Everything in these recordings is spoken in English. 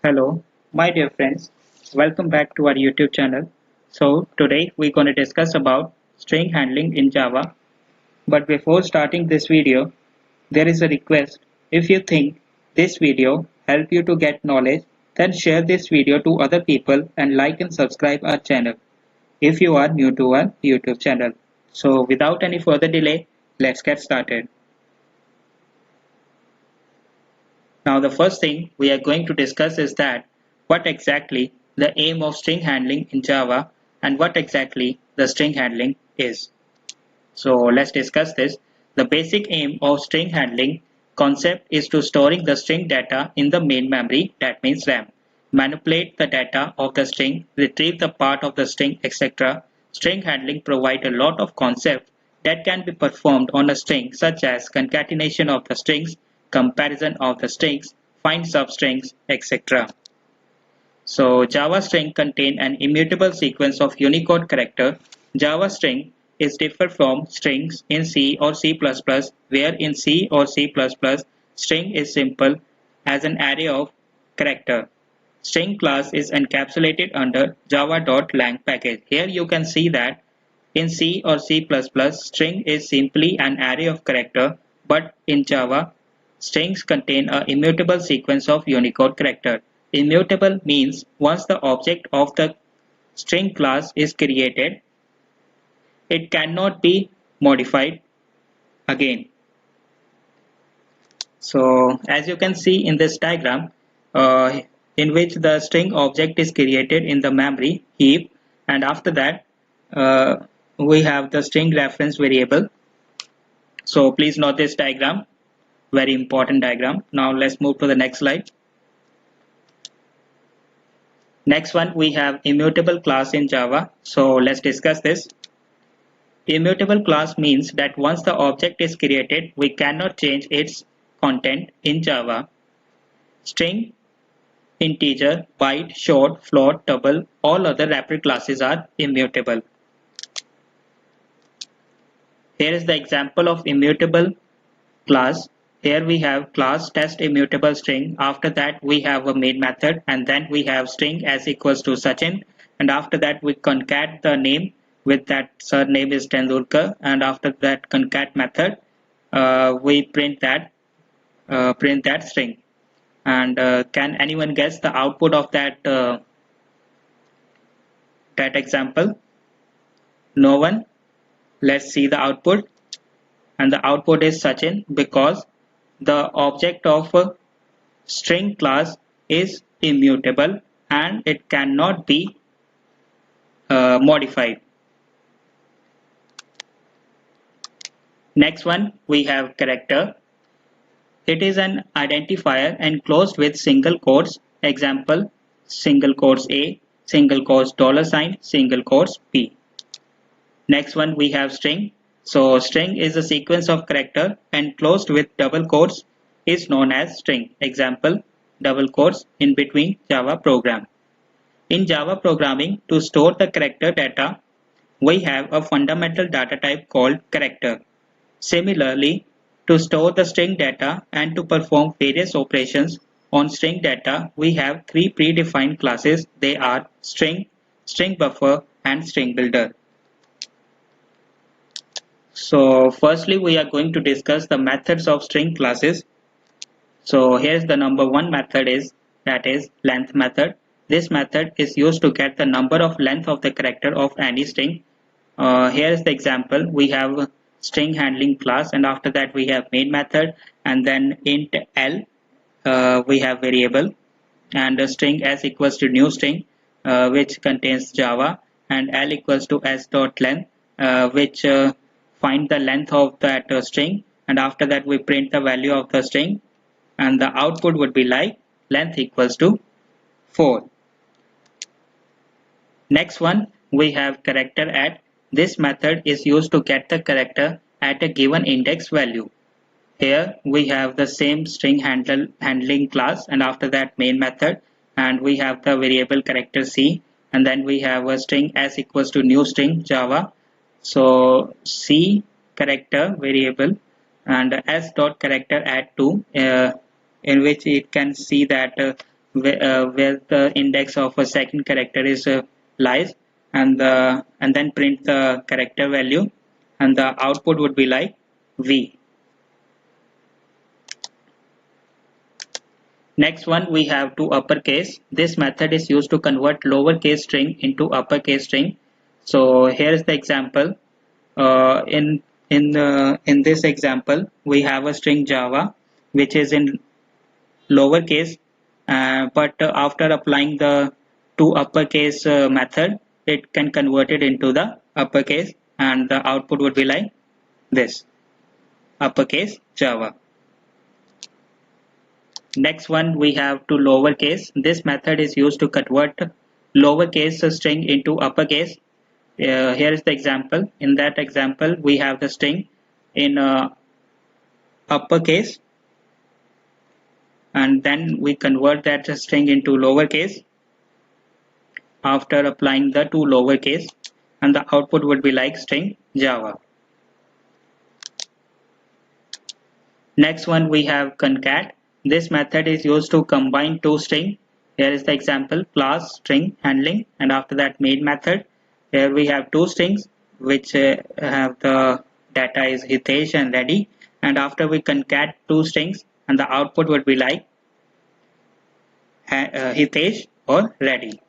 Hello, my dear friends. Welcome back to our YouTube channel. So today we're going to discuss about string handling in Java. But before starting this video, there is a request. If you think this video help you to get knowledge, then share this video to other people and like and subscribe our channel if you are new to our YouTube channel. So without any further delay, let's get started. Now the first thing we are going to discuss is that what exactly the aim of string handling in Java and what exactly the string handling is. So let's discuss this. The basic aim of string handling concept is to storing the string data in the main memory, that means RAM, manipulate the data of the string, retrieve the part of the string, etc. String handling provide a lot of concepts that can be performed on a string, such as concatenation of the strings, comparison of the strings, find substrings, etc. So Java string contain an immutable sequence of Unicode character. Java string is different from strings in C or C++, where in C or C++, string is simple as an array of character. String class is encapsulated under java.lang package. Here you can see that in C or C++, string is simply an array of character, but in Java, strings contain a immutable sequence of Unicode character. Immutable means once the object of the string class is created, it cannot be modified again. So as you can see in this diagram, in which the string object is created in the memory heap, and after that uh, we have the string reference variable. So please note this diagram, very important diagram. Now let's move to the next slide. Next one, we have immutable class in Java. So let's discuss this. Immutable class means that once the object is created, we cannot change its content in Java. String, integer, byte, short, float, double, all other wrapper classes are immutable. Here is the example of immutable class. Here we have class test immutable string. After that we have a main method, and then we have string as equals to Sachin, and after that we concat the name with that surname is Tendulkar, and after that concat method we print that string. And can anyone guess the output of that example? No one? Let's see the output. And the output is Sachin because the object of a string class is immutable and it cannot be modified. Next one, we have character. It is an identifier enclosed with single quotes. Example, single quotes A, single quotes $, single quotes B. Next one, we have string. So string is a sequence of character enclosed with double quotes is known as string. Example, double quotes in between Java program. In Java programming, to store the character data, we have a fundamental data type called character. Similarly, to store the string data and to perform various operations on string data, we have three predefined classes. They are string, string buffer, and string builder. So firstly, we are going to discuss the methods of string classes. So here's the number one method that is length method. This method is used to get the number of length of the character of any string. Here is the example. We have string handling class, and after that we have main method, and then int L we have variable, and a string s equals to new string which contains Java, and L equals to s dot length which find the length of that string, and after that we print the value of the string, and the output would be like length equals to 4. Next one, we have character at. This method is used to get the character at a given index value. Here we have the same string handling class, and after that main method, and we have the variable character C, and then we have a string s equals to new string Java. So C character variable and s dot character add to in which it can see that where the index of a second character is lies, and then print the character value, and the output would be like V. Next one we have to uppercase. This method is used to convert lowercase string into uppercase string. So here is the example. In this example, we have a string Java which is in lowercase, but after applying the to uppercase method, it can convert it into the uppercase, and the output would be like this: uppercase Java. Next one we have to lowercase. This method is used to convert lowercase string into uppercase. Here is the example. In that example, we have the string in uppercase, and then we convert that string into lowercase after applying the to lowercase, and the output would be like string Java. Next one we have concat. This method is used to combine two strings. Here is the example: class string handling, and after that main method. Here we have two strings which have the data is Hitesh and Reddy, and after we concat two strings, and the output would be like Hitesh or Reddy.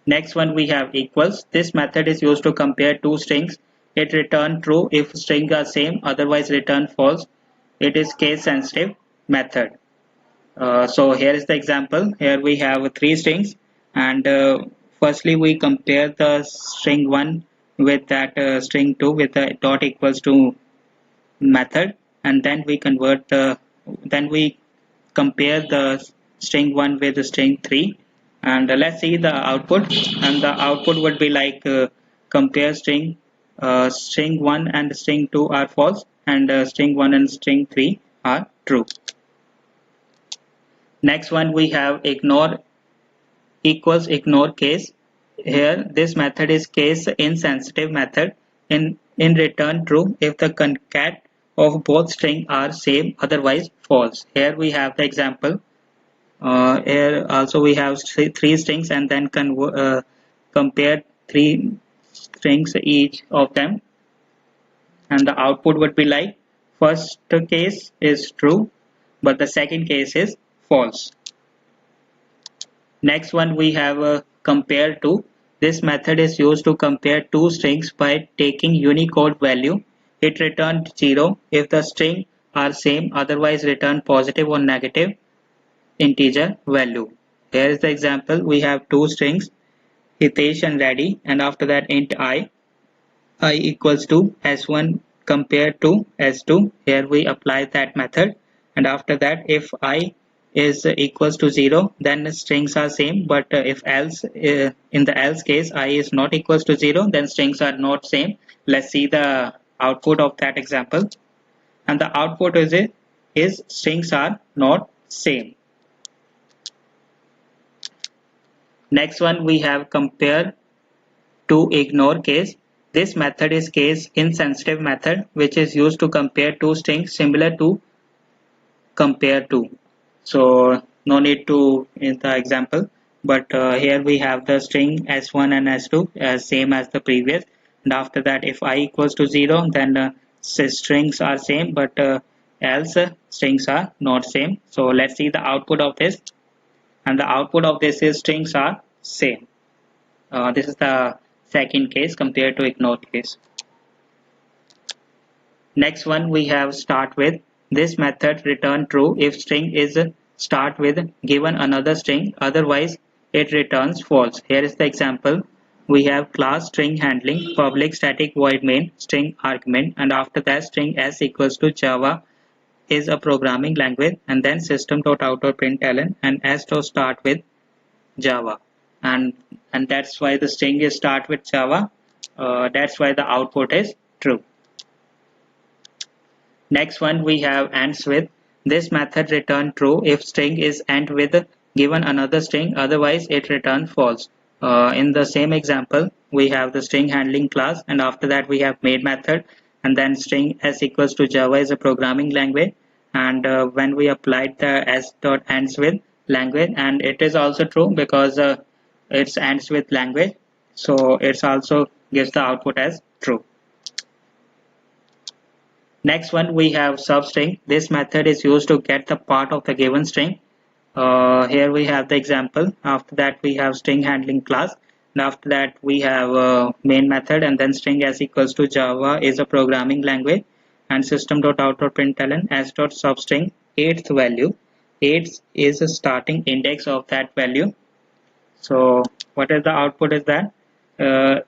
Next one we have equals. This method is used to compare two strings. It return true if strings are same, otherwise return false. It is case sensitive method. So here is the example. Here we have three strings, and firstly we compare the string 1 with that string 2 with the dot equals to method, and then we compare the string 1 with the string 3, and let's see the output, and the output would be like compare string 1 and string 2 are false, and string 1 and string 3 are true. Next one we have ignore equals ignore case. Here this method is case insensitive method. In return true if the concat of both string are same, otherwise false. Here we have the example. Here also we have three strings, and then compare three strings each of them, and the output would be like first case is true, but the second case is false. Next one we have a compare to. This method is used to compare two strings by taking Unicode value. It returns 0 if the string are same, otherwise return positive or negative integer value. Here is the example. We have two strings Hitesh and Reddy, and after that int I equals to s1 compared to s2. Here we apply that method, and after that if I is equals to 0, then the strings are same, but if else in the else case I is not equals to 0, then strings are not same. Let's see the output of that example, and the output is strings are not same. Next one we have compare to ignore case. This method is case insensitive method which is used to compare two strings similar to compare to. So no need to in the example, but here we have the string s1 and s2 as same as the previous, and after that if I equals to 0, then strings are same, but else strings are not same. So let's see the output of this, and the output of this is strings are same. This is the second case compared to ignore case. Next one we have start with. This method return true if string is start with given another string, otherwise it returns false. Here is the example. We have class string handling public static void main string argument, and after that string s equals to Java is a programming language, and then system.out.println and s to start with Java, and that's why the string is start with Java. That's why the output is true. Next one we have ends with. This method return true if string is end with given another string, otherwise it return false. In the same example we have the string handling class, and after that we have main method, and then string s equals to Java is a programming language, and when we applied the s dot ends with language, and it is also true because it ends with language, so it also gives the output as true. Next one, we have substring. This method is used to get the part of the given string. Here we have the example. After that we have string handling class, and after that we have main method, and then string s equals to Java is a programming language, and system.out.println s.substring eighth value. Eighth is a starting index of that value. So what is the output is that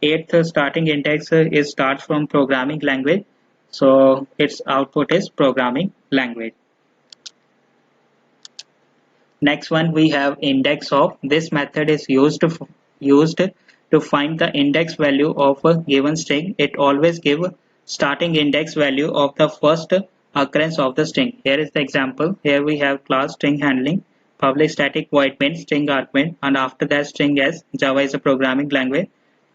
eighth starting index is starts from programming language, so its output is programming language. Next one, we have index of. This method is used to find the index value of a given string. It always gives starting index value of the first occurrence of the string. Here is the example. Here we have class string handling, public static void main string argument, and after that string s. Java is a programming language.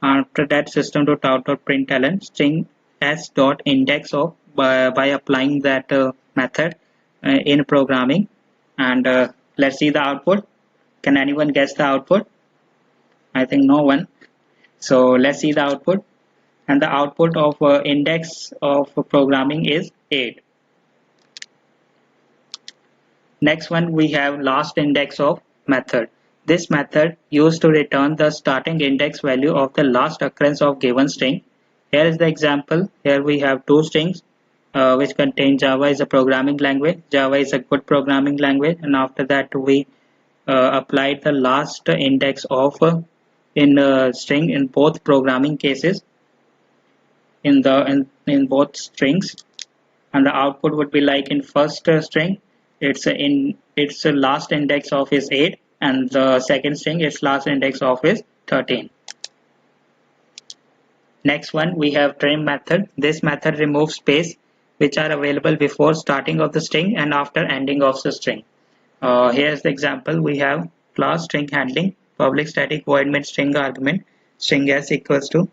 After that system.out.println string s dot index of by applying that method in programming, and let's see the output. Can anyone guess the output? I think no one. So let's see the output. And the output of index of programming is 8. Next one, we have last index of method. This method used to return the starting index value of the last occurrence of given string. Here is the example. Here we have two strings which contain Java is a programming language. Java is a good programming language, and after that we applied the last index of in string in both programming cases in both strings, and the output would be like in first string its last index of is 8, and the second string its last index of is 13. Next one, we have trim method. This method removes space which are available before starting of the string and after ending of the string. Here's the example. We have class string handling, public static void main string argument, string s equals to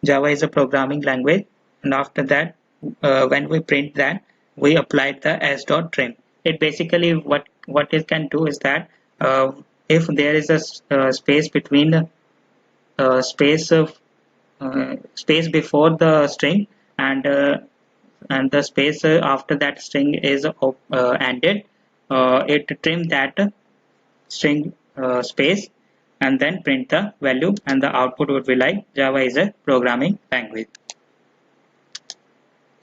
Java is a programming language, and after that when we print that, we applied the s dot trim. It basically what it can do is that if there is a space between the space before the string, and the space after that string is ended, it trim that string space and then print the value, and the output would be like Java is a programming language.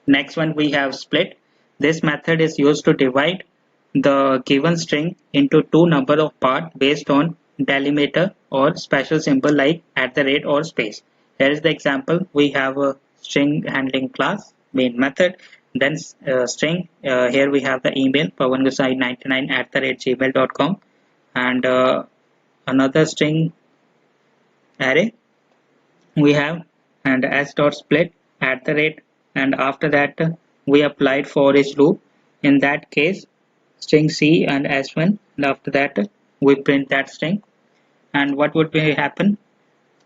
Next one, we have split. This method is used to divide the given string into two number of parts based on delimiter or special symbol like @ or space. Here is the example. We have a string handling class main method, then string. Here we have the email pawangusai99@gmail.com, and another string array we have, and s dot split @ and after that we applied for each loop. In that case, string c and s1, and after that we print that string. And what would be happen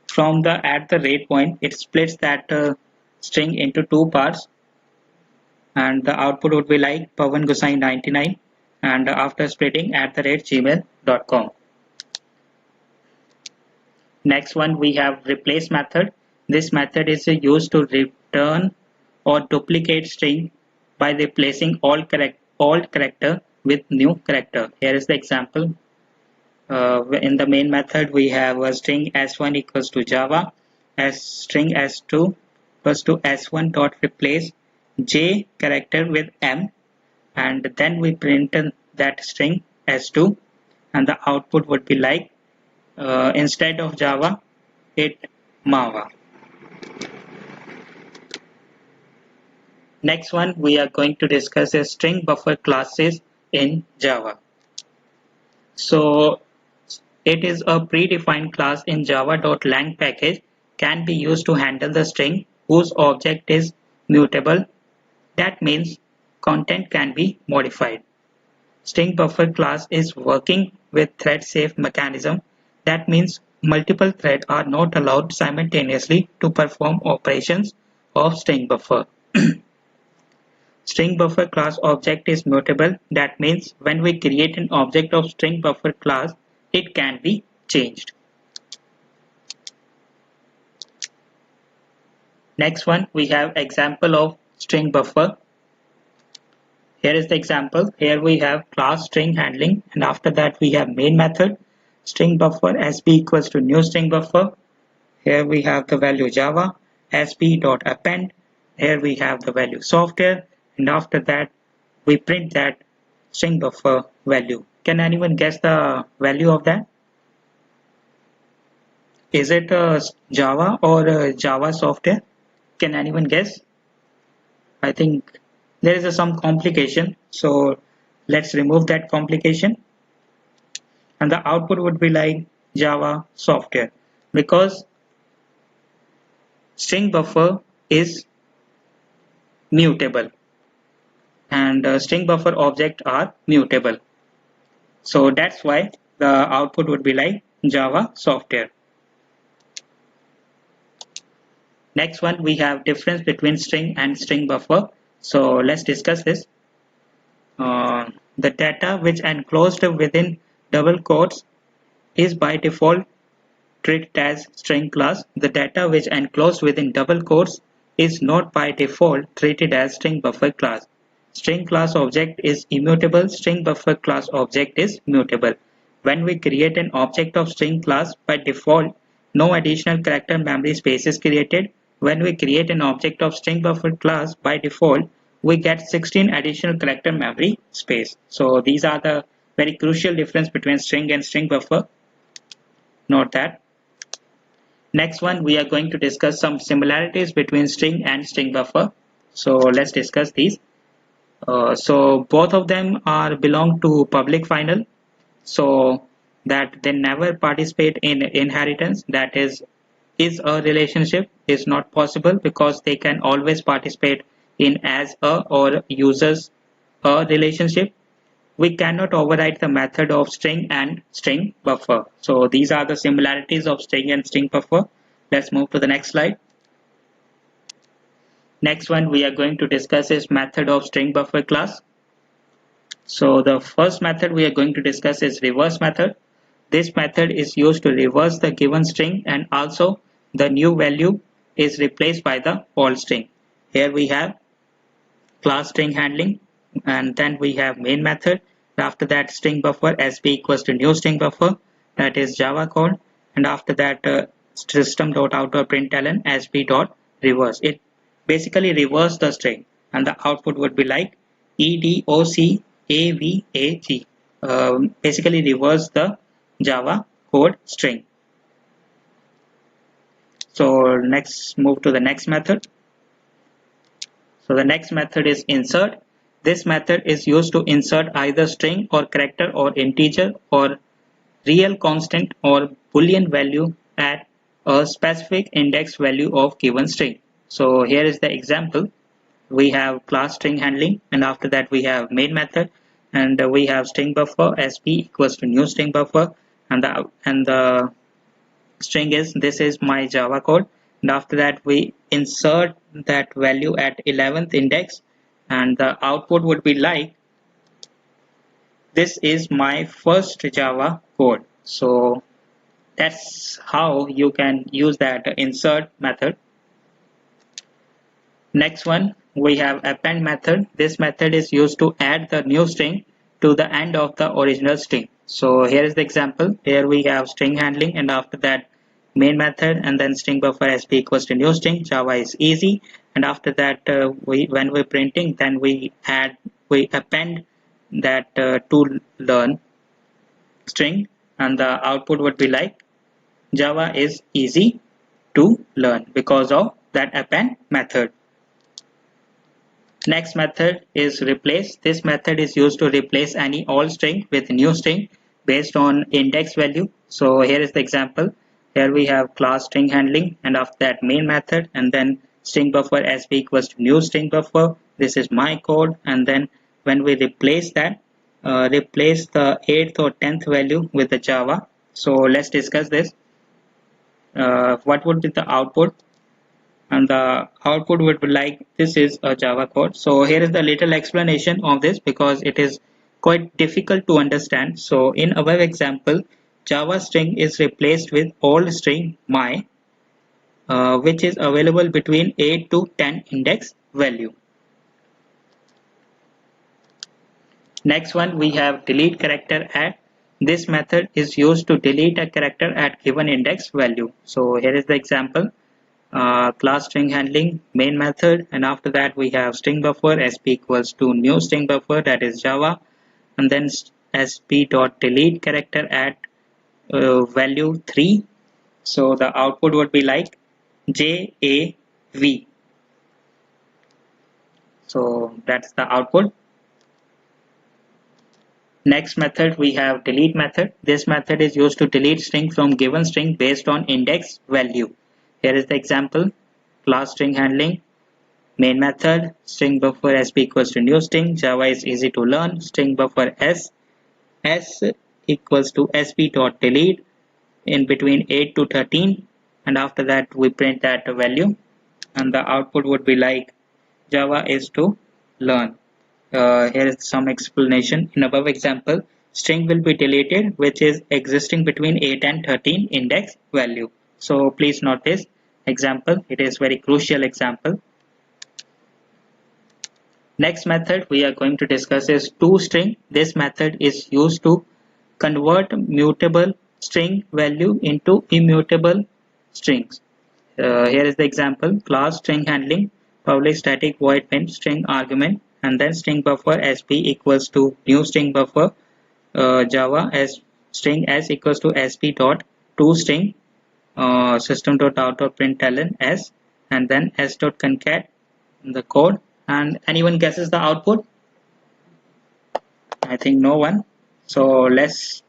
from the @ point? It splits that string into two parts, and the output would be like pawangusai99, and after splitting @gmail.com. Next one, we have replace method. This method is used to return or duplicate string by replacing old character with new character. Here is the example. In the main method, we have a string s1 equals to Java, string s2 equals to s1 dot replace j character with m, and then we print that string s2, and the output would be like instead of Java, it Mava. Next one, we are going to discuss is string buffer classes in Java. So it is a predefined class in java.lang package, can be used to handle the string whose object is mutable. That means content can be modified. String buffer class is working with thread safe mechanism. That means multiple threads are not allowed simultaneously to perform operations of string buffer. string buffer class object is mutable. That means when we create an object of string buffer class, it can be changed. Next one, we have example of string buffer. Here is the example. Here we have class string handling, and after that we have main method string buffer sb equals to new string buffer. Here we have the value Java sb.append. Here we have the value software, and after that we print that string buffer value. Can anyone guess the value of that? Is it Java or Java software? Can anyone guess? I think there is some complication, so let's remove that complication, and the output would be like Java software, because string buffer is mutable and string buffer object are mutable, so that's why the output would be like Java software. Next one, we have difference between string and string buffer, so let's discuss this. The data which enclosed within double quotes is by default treated as string class. The data which enclosed within double quotes is not by default treated as string buffer class. String class object is immutable, string buffer class object is mutable. When we create an object of string class, by default, no additional character memory space is created. When we create an object of string buffer class, by default, we get 16 additional character memory space. So these are the very crucial difference between string and string buffer. Note that. Next one, we are going to discuss some similarities between string and string buffer. So let's discuss these. So both of them are belong to public final, so that they never participate in inheritance. That is a relationship is not possible because they can always participate in as a or users a relationship. We cannot override the method of string and string buffer. So these are the similarities of string and string buffer. Let's move to the next slide. Next one we are going to discuss is method of string buffer class. So the first method we are going to discuss is reverse method. This method is used to reverse the given string, and also the new value is replaced by the old string. Here we have class string handling, and then we have main method. After that string buffer sb equals to new string buffer, that is Java code, and after that system.out.println sb.reverse. It basically reverse the string, and the output would be like edocavag. Basically reverse the Java code string. So next move to the next method. So the next method is insert. This method is used to insert either string or character or integer or real constant or boolean value at a specific index value of given string. So here is the example. We have class string handling, and after that we have main method, and we have string buffer sb equals to new string buffer, and the string is this is my Java code, and after that we insert that value at 11th index, and the output would be like this is my first Java code. So that's how you can use that insert method. Next one, we have append method. This method is used to add the new string to the end of the original string. So here is the example. Here we have string handling, and after that main method, and then string buffer sb equals to new string. Java is easy, and after that when we're printing, then we append that to learn string, and the output would be like Java is easy to learn because of that append method. Next method is replace. This method is used to replace any old string with new string based on index value. So here is the example. Here we have class string handling, and after that main method, and then string buffer sb equals to new string buffer. This is my code, and then when we replace that, replace the 8th or 10th value with the Java. So let's discuss this. What would be the output? and the output would be like this is a Java code. So here is the little explanation of this because it is quite difficult to understand. So in our example, Java string is replaced with old string my, which is available between 8 to 10 index value. Next one, we have delete character at. This method is used to delete a character at given index value. So here is the example. Class string handling main method, and after that we have string buffer sp equals to new string buffer, that is Java, and then sp dot delete character at value 3. So the output would be like JAV. So that's the output. Next method we have delete method. This method is used to delete string from given string based on index value. Here is the example. Class string handling main method, string buffer sp equals to new string. Java is easy to learn. String buffer s equals to sp dot delete in between 8 to 13, and after that we print that value, and the output would be like Java is to learn. Here is some explanation. In above example, string will be deleted which is existing between 8 and 13 index value. So please note this example. It is very crucial example. Next method we are going to discuss is toString. This method is used to convert mutable string value into immutable strings. Here is the example. Class string handling public static void main string argument, and then string buffer sp equals to new string buffer Java as string s equals to sp dot toString system dot out dot println s, and then s dot concat the code. And anyone guesses the output? I think no one. So let's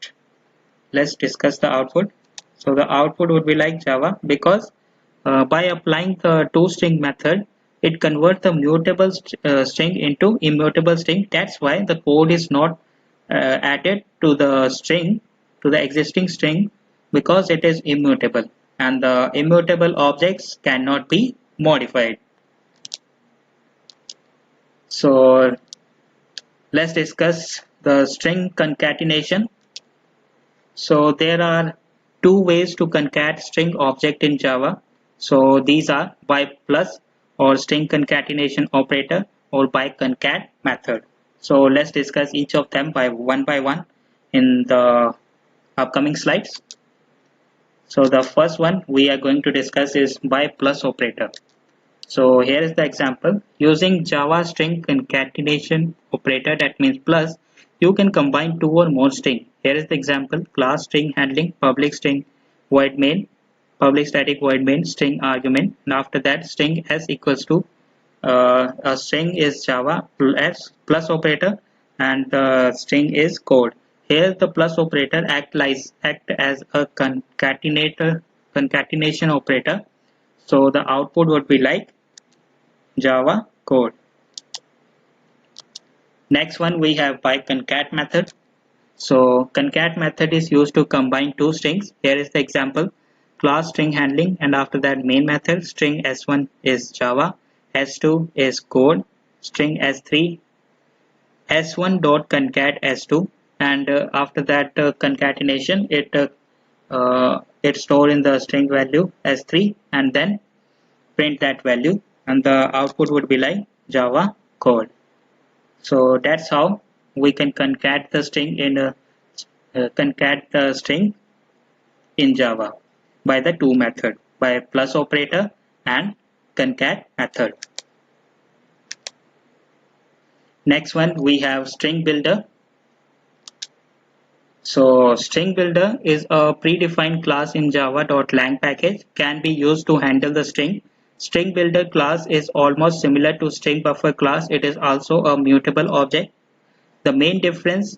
discuss the output. So the output would be like Java because by applying the toString method, it converts the mutable string into immutable string. That's why the code is not added to the string, to the existing string, because it is immutable, and the immutable objects cannot be modified. So let's discuss the string concatenation. So there are two ways to concat string object in Java. So these are by plus or string concatenation operator, or by concat method. So let's discuss each of them by one in the upcoming slides. So the first one we are going to discuss is by plus operator. So here is the example. Using Java string concatenation operator, that means plus, you can combine two or more string. Here is the example. Class string handling public string void main, public static void main string argument, and after that string s equals to a string is Java plus operator, and the string is code. Here the plus operator act as a concatenation operator. So the output would be like Java code. Next one we have by concat method. So concat method is used to combine two strings. Here is the example. Class string handling, and after that main method. String s1 is Java, s2 is code, string s3 s1 dot concat s2, and after that concatenation it store in the string value s3 and then print that value, and the output would be like Java code. So that's how we can concat the string in Java by the two method, by plus operator and concat method. Next one we have string builder. So string builder is a predefined class in java.lang package, can be used to handle the string. String builder class is almost similar to string buffer class. It is also a mutable object. The main difference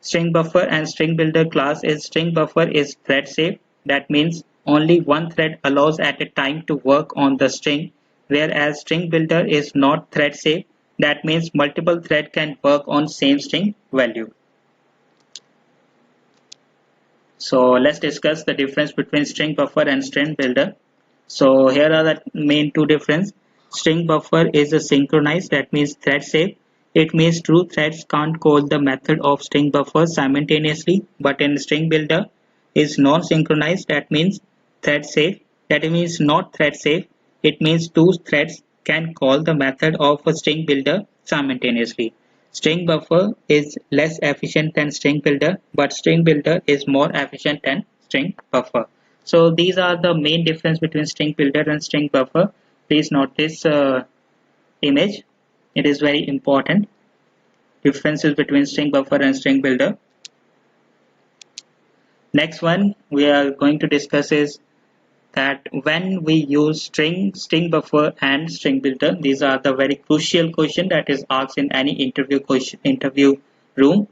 string buffer and string builder class is string buffer is thread safe. That means only one thread allows at a time to work on the string, whereas string builder is not thread safe. That means multiple thread can work on same string value. So let's discuss the difference between string buffer and string builder. So here are the main two difference. String buffer is a synchronized, that means thread safe. It means two threads can't call the method of string buffer simultaneously, but in string builder is non-synchronized, that means thread safe. That means not thread safe. It means two threads can call the method of a string builder simultaneously. String buffer is less efficient than string builder, but string builder is more efficient than string buffer. So these are the main difference between string builder and string buffer. Please note this image. It is very important. Differences between string buffer and string builder. Next one we are going to discuss is that when we use string buffer and string builder, these are the very crucial question that is asked in any interview room.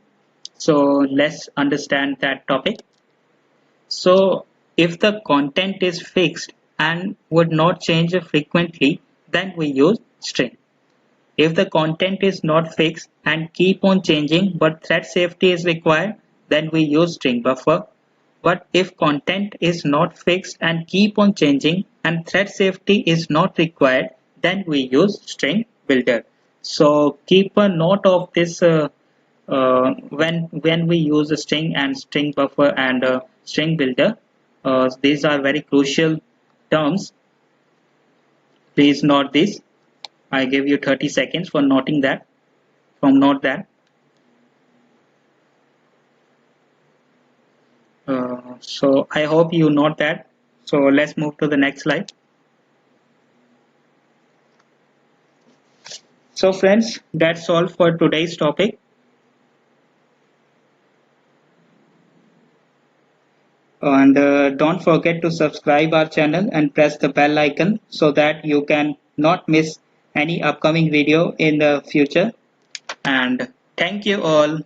So let's understand that topic. So if the content is fixed and would not change frequently, then we use string. If the content is not fixed and keep on changing but thread safety is required, then we use string buffer. But if content is not fixed and keep on changing and thread safety is not required, then we use string builder. So keep a note of this when we use a string and string buffer and string builder. These are very crucial terms. Please note this. I give you 30 seconds for noting that. From note that. So I hope you note that. So let's move to the next slide. So friends, that's all for today's topic. And don't forget to subscribe our channel and press the bell icon so that you can not miss any upcoming video in the future. And thank you all.